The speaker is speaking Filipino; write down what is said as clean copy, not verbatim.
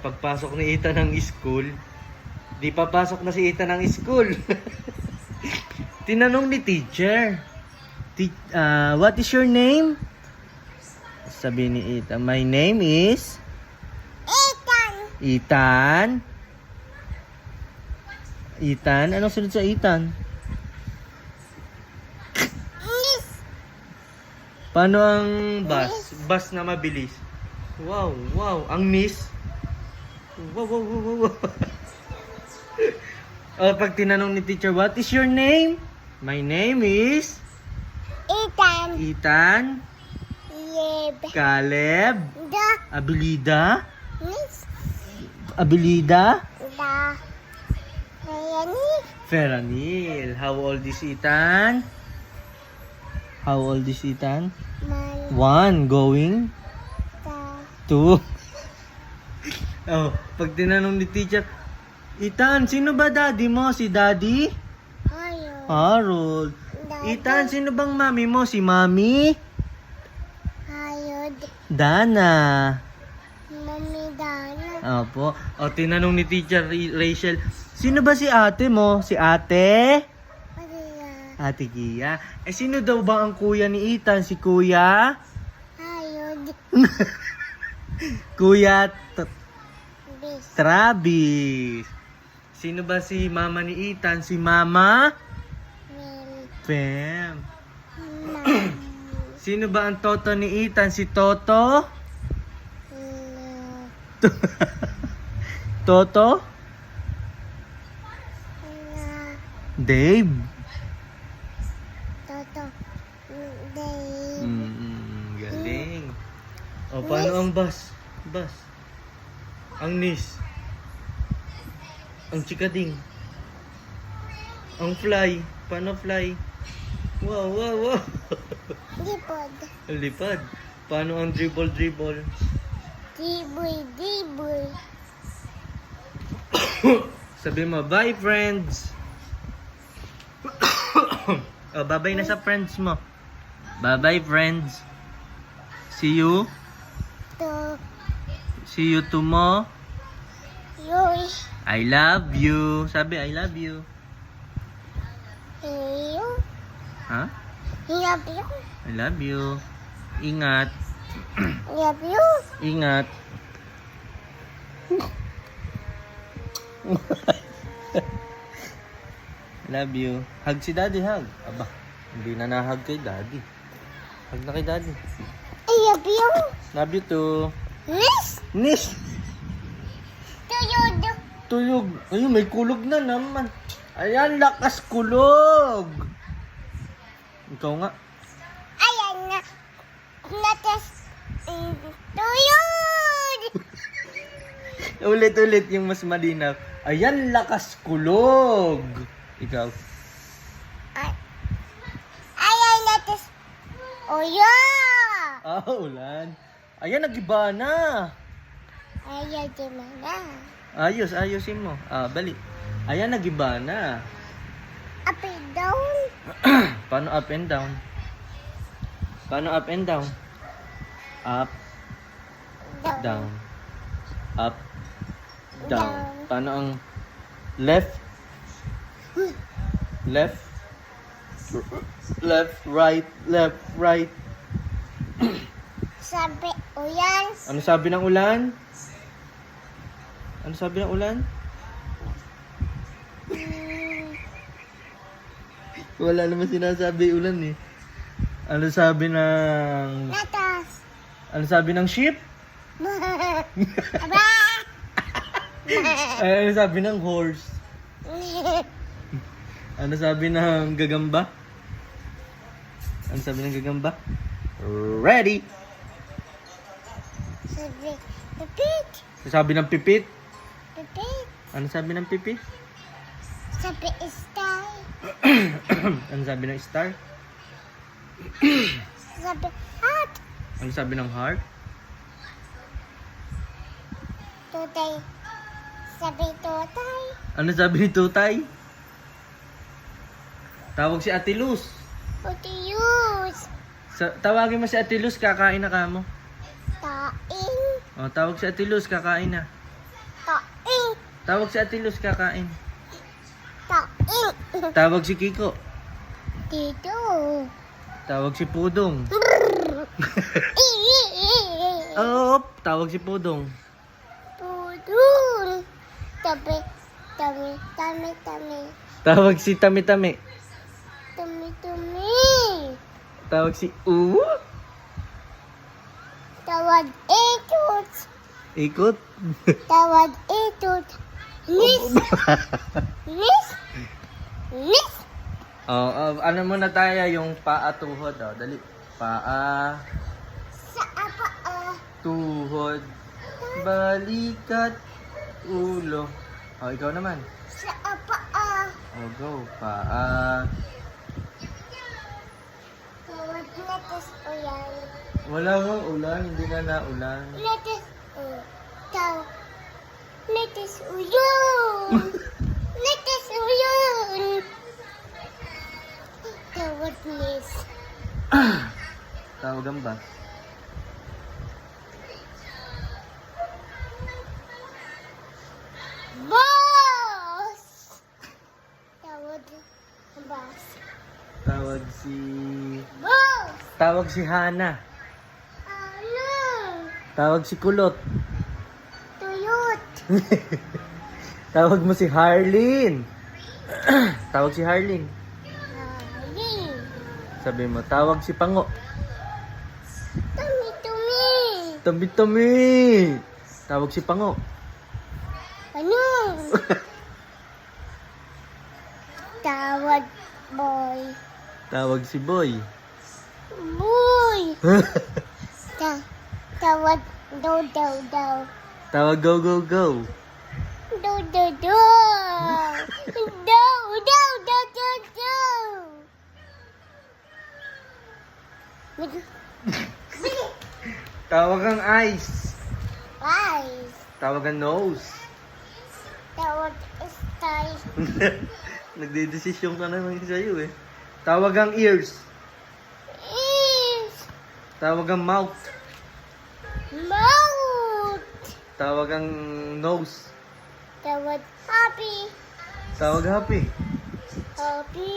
Pagpasok ni Ethan ng school, di papasok na si Ethan ng school. Tinanong ni teacher, what is your name? Sabi ni Ethan, my name is Ethan. Ethan. Ethan? Anong sunod sa Ethan? Miss. Paano ang bus? Bus na mabilis. Wow, wow. Ang miss. Wow, wow, wow, wow, wow. Pag tinanong ni teacher, what is your name? My name is Ethan. Ethan. Yeb. Caleb. Da. Abilida. Miss. Abilida. Da. Ayani. Feranil. How old is Ethan? How old is Ethan? Man. 1 going Da. 2. Oh, pag tinanong ni teacher, Ethan, sino ba daddy mo? Si daddy? Ayo. Harold. Daddy. Ethan, sino bang mami mo? Si mami? Ayo. Dana. Mami Dana. Opo. O, tinanong ni teacher Rachel, sino ba si ate mo? Si ate? Maria. Ate Gia. Eh, sino daw ba ang kuya ni Ethan? Si kuya? Ayo. Kuya Bis. Travis. Sino ba si mama ni Ethan? Si mama? Mil. Pam. Mami. Sino ba ang toto ni Ethan? Si Toto? Lo. Toto? Na. Dave? Toto. Day. Galing. O, paano ang bus? Bus. Ang nis. Ang chikading. Ang fly. Paano fly? Wow, wow, wow. Lipod. Ang lipad. Paano ang dribble? Diboy. Diboy. Sabi mo, bye friends. Oh, bye-bye na sa friends mo. Bye-bye friends. See you. To. See you tomorrow. Yoy. I love you. Sabi, I love you. Iyo. Ha? Love you. I love you. Ingat. Love you. Ingat. Love you. Hug si daddy, hug. Aba, hindi na nahug kay daddy. Hug na kay daddy. I love you. Love you too. Miss. Nis! Tuyod. Tulog. Ayun, may kulog na naman. Ayan, lakas kulog. Ikaw nga. Ayan na. Natas. Tuyod. Ulit-ulit yung mas malinaw. Ayan, lakas kulog. Ikaw. Ay. Ayan natas. Oyo. Ah, ulan. Ayan, nagiba na. Ayan di mana. Ayusin mo. Bali. Ayan, nagiba na. Up and down. Paano up and down? Paano up and down? Up, down. Up, down. Paano ang left? Left, right, left, right. Sabi, uyan. Ano sabi ng ulan? Ano sabi ng ulan? Wala naman sinasabi ulan eh. Ano sabi ng... Natas. Ano sabi ng sheep? Aba. Ano sabi ng horse? Ano sabi ng gagamba? Ano sabi ng gagamba? Ready! Sabi, pipit. Ano sabi ng pipit? Pipit. Ano sabi ng pipit? Sabi, stay. Ano sabi ng star? Sabi, hot. Ano sabi ng heart? Tutay. Sabi, tutay. Ano sabi ni Tutay? Tawag si Ate Luz. Utius. Tawagin mo si Ate Luz, kakain na ka mo. Tain. O, tawag si Ate Luz, kakain na. Ing. Tawag si Ate Luz kakain. Ing. Tawag si Kiko. Dito. Tawag si Pudong. Ing. Oh, tawag si Pudong. Pudong. Tabi. Tami. Tami. Tami. Tawag si Tami-Tami. Tami. Tami. Tawag si U. Tawad itut. Ikot. Tawad itut. Nis. Nis. Nis. Ano muna tayo yung paa tuhod. Oh, dali. Paa, Sa apa tuhod, balikat, ulo. Oh, ikaw naman. Sa apa Oh, go. Paa. Tawad lettuce o yan. Wala nga ulan, hindi na naulan. Lettuce o. Lettuce o yun. Lettuce o yun. Tawad nis. Tawagan ba? Boss. Tawad boss. Tawag si... Boss. Tawag si Hana. Ano? Tawag si Kulot. Tuyot. Tawag mo si Harlin. Tawag si Harlin. Halin. Sabi mo, tawag si Pango. Tumi-tumi. Tabi-tabi. Tawag si Pango. Ano? Tawad boy. Tawag si Boy. Boy. Tawad daw. Tawag go go go. Daw. Tawag ang eyes. Eyes. Tawag ang nose. Tawad style. Nagdedesisyon ka naman sa'yo eh. Tawag ang ears. Ears. Tawag ang mouth. Mouth. Tawag ang nose. Tawad happy. Tawag happy. Happy.